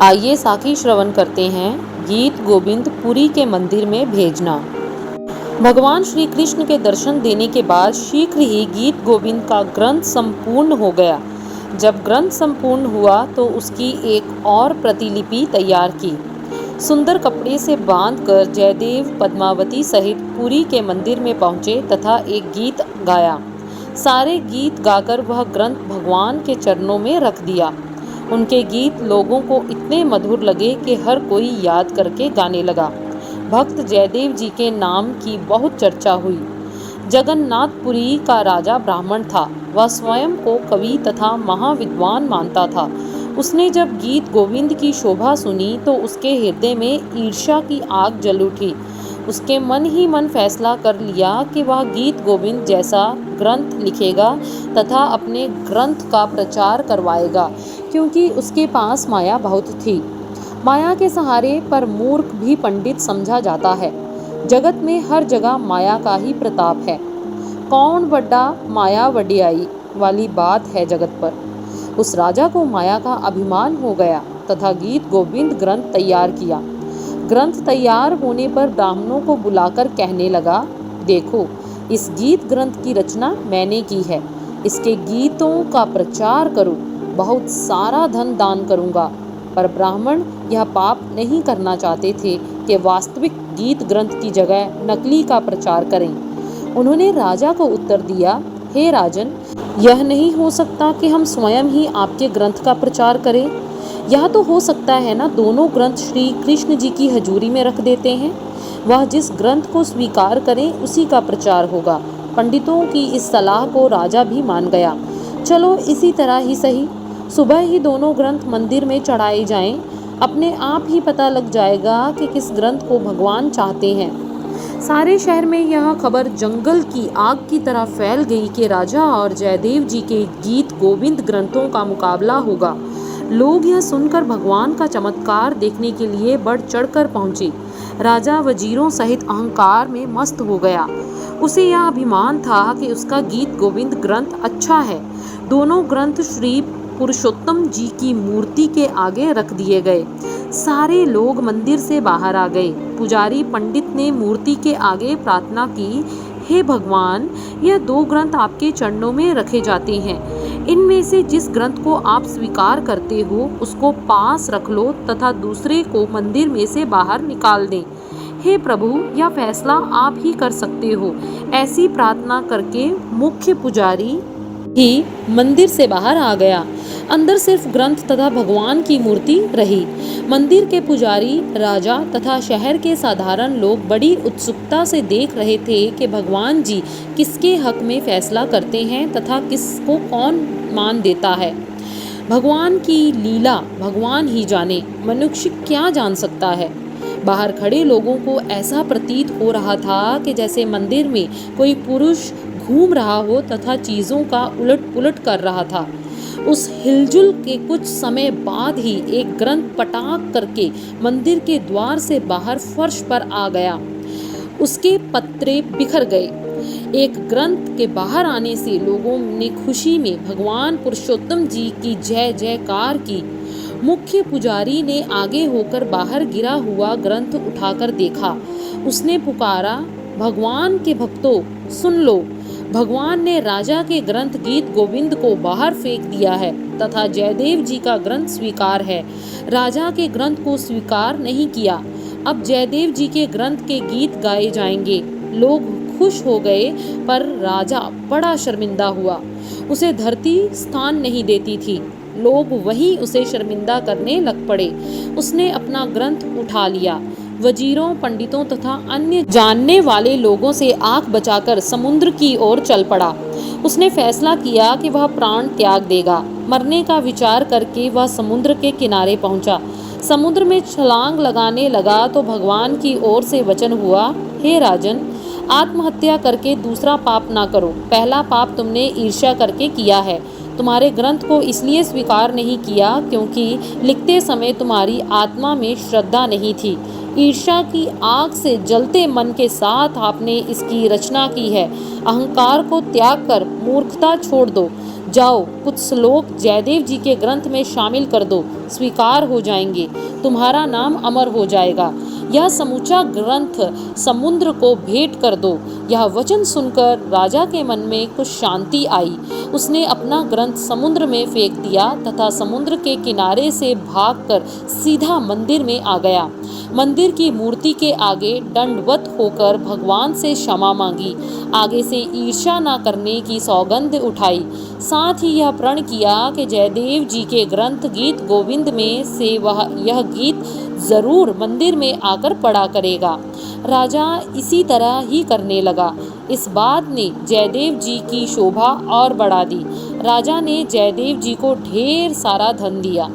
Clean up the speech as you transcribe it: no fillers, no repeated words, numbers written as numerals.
आइए साखी श्रवण करते हैं गीत गोविंद पुरी के मंदिर में भेजना। भगवान श्री कृष्ण के दर्शन देने के बाद शीघ्र ही गीत गोविंद का ग्रंथ संपूर्ण हो गया। जब ग्रंथ संपूर्ण हुआ तो उसकी एक और प्रतिलिपि तैयार की, सुंदर कपड़े से बांधकर जयदेव पद्मावती सहित पुरी के मंदिर में पहुंचे तथा एक गीत गाया। सारे गीत गाकर वह ग्रंथ भगवान के चरणों में रख दिया। उनके गीत लोगों को इतने मधुर लगे कि हर कोई याद करके गाने लगा। भक्त जयदेव जी के नाम की बहुत चर्चा हुई। जगन्नाथपुरी का राजा ब्राह्मण था। वह स्वयं को कवि तथा महाविद्वान मानता था। उसने जब गीत गोविंद की शोभा सुनी तो उसके हृदय में ईर्ष्या की आग जल उठी। उसके मन ही मन फैसला कर लिया कि वह गीत गोविंद जैसा ग्रंथ लिखेगा तथा अपने ग्रंथ का प्रचार करवाएगा, क्योंकि उसके पास माया बहुत थी। माया के सहारे पर मूर्ख भी पंडित समझा जाता है। जगत में हर जगह माया का ही प्रताप है। कौन बड़ा माया वडियाई वाली बात है जगत पर। उस राजा को माया का अभिमान हो गया तथा गीत गोविंद ग्रंथ तैयार किया। ग्रंथ तैयार होने पर ब्राह्मणों को बुलाकर कहने लगा, देखो, इस गीत ग्रंथ की रचना मैंने की है। इसके गीतों का प्रचार करो, बहुत सारा धन दान करूंगा। पर ब्राह्मण यह पाप नहीं करना चाहते थे कि वास्तविक गीत ग्रंथ की जगह नकली का प्रचार करें। उन्होंने राजा को उत्तर दिया, हे राजन, यह नहीं हो सकता कि हम स्वयं ही आपके ग्रंथ का प्रचार करें। यह तो हो सकता है ना, दोनों ग्रंथ श्री कृष्ण जी की हजूरी में रख देते हैं। वह जिस ग्रंथ को स्वीकार करें उसी का प्रचार होगा। पंडितों की इस सलाह को राजा भी मान गया। चलो इसी तरह ही सही, सुबह ही दोनों ग्रंथ मंदिर में चढ़ाए जाएं। अपने आप ही पता लग जाएगा कि किस ग्रंथ को भगवान चाहते हैं। सारे शहर में यह खबर जंगल की आग की तरह फैल गई कि राजा और जयदेव जी के गीत गोविंद ग्रंथों का मुकाबला होगा। लोग यह सुनकर भगवान का चमत्कार देखने के लिए बढ़ चढ़कर पहुंचे। राजा वजीरों सहित अहंकार में मस्त हो गया। उसे यह अभिमान था कि उसका गीत गोविंद ग्रंथ अच्छा है। दोनों ग्रंथ श्री पुरुषोत्तम जी की मूर्ति के आगे रख दिए गए। सारे लोग मंदिर से बाहर आ गए। पुजारी पंडित ने मूर्ति के आगे प्रार्थना की, हे भगवान, यह दो ग्रंथ आपके चरणों में रखे जाते हैं। इनमें से जिस ग्रंथ को आप स्वीकार करते हो उसको पास रख लो तथा दूसरे को मंदिर में से बाहर निकाल दें। हे प्रभु, यह फैसला आप ही कर सकते हो। ऐसी प्रार्थना करके मुख्य पुजारी ही मंदिर से बाहर आ गया। अंदर सिर्फ ग्रंथ तथा भगवान की मूर्ति रही। मंदिर के पुजारी, राजा तथा शहर के साधारण लोग बड़ी उत्सुकता से देख रहे थे कि भगवान जी किसके हक में फैसला करते हैं तथा किसको कौन मान देता है। भगवान की लीला भगवान ही जाने, मनुष्य क्या जान सकता है। बाहर खड़े लोगों को ऐसा प्रतीत हो रहा था कि जैसे मंदिर में कोई पुरुष घूम रहा हो तथा चीज़ों का उलट पुलट कर रहा था। उस हिलजुल के कुछ समय बाद ही एक ग्रंथ पटाक करके मंदिर के द्वार से बाहर फर्श पर आ गया। उसके पत्रे बिखर गए। एक ग्रंथ के बाहर आने से लोगों ने खुशी में भगवान पुरुषोत्तम जी की जय जयकार की। मुख्य पुजारी ने आगे होकर बाहर गिरा हुआ ग्रंथ उठाकर देखा। उसने पुकारा, भगवान के भक्तों, सुन लो। भगवान ने राजा के ग्रंथ गीत गोविंद को बाहर फेंक दिया है तथा जयदेव जी का ग्रंथ स्वीकार है। राजा के ग्रंथ को स्वीकार नहीं किया। अब जयदेव जी के ग्रंथ के गीत गाए जाएंगे। लोग खुश हो गए, पर राजा बड़ा शर्मिंदा हुआ। उसे धरती स्थान नहीं देती थी। लोग वहीं उसे शर्मिंदा करने लग पड़े। उसने अपना ग्रंथ उठा लिया। वजीरों, पंडितों तथा अन्य जानने वाले लोगों से आंख बचाकर समुद्र की ओर चल पड़ा। उसने फैसला किया कि वह प्राण त्याग देगा। मरने का विचार करके वह समुद्र के किनारे पहुंचा। समुद्र में छलांग लगाने लगा तो भगवान की ओर से वचन हुआ, हे राजन, आत्महत्या करके दूसरा पाप ना करो। पहला पाप तुमने ईर्ष्या करके किया है। तुम्हारे ग्रंथ को इसलिए स्वीकार नहीं किया क्योंकि लिखते समय तुम्हारी आत्मा में श्रद्धा नहीं थी। ईर्ष्या की आग से जलते मन के साथ आपने इसकी रचना की है। अहंकार को त्याग कर मूर्खता छोड़ दो। जाओ कुछ श्लोक जयदेव जी के ग्रंथ में शामिल कर दो, स्वीकार हो जाएंगे, तुम्हारा नाम अमर हो जाएगा। यह समूचा ग्रंथ समुद्र को भेंट कर दो। यह वचन सुनकर राजा के मन में कुछ शांति आई। उसने अपना ग्रंथ समुद्र में फेंक दिया तथा समुद्र के किनारे से भागकर सीधा मंदिर में आ गया। मंदिर की मूर्ति के आगे दंडवत होकर भगवान से क्षमा मांगी, आगे से ईर्ष्या न करने की सौगंध उठाई। साथ ही यह प्रण किया कि जयदेव जी के ग्रंथ गीत गोविंद में से वह यह गीत जरूर मंदिर में आकर पढ़ा करेगा। राजा इसी तरह ही करने लगा। इस बात ने जयदेव जी की शोभा और बढ़ा दी। राजा ने जयदेव जी को ढेर सारा धन दिया।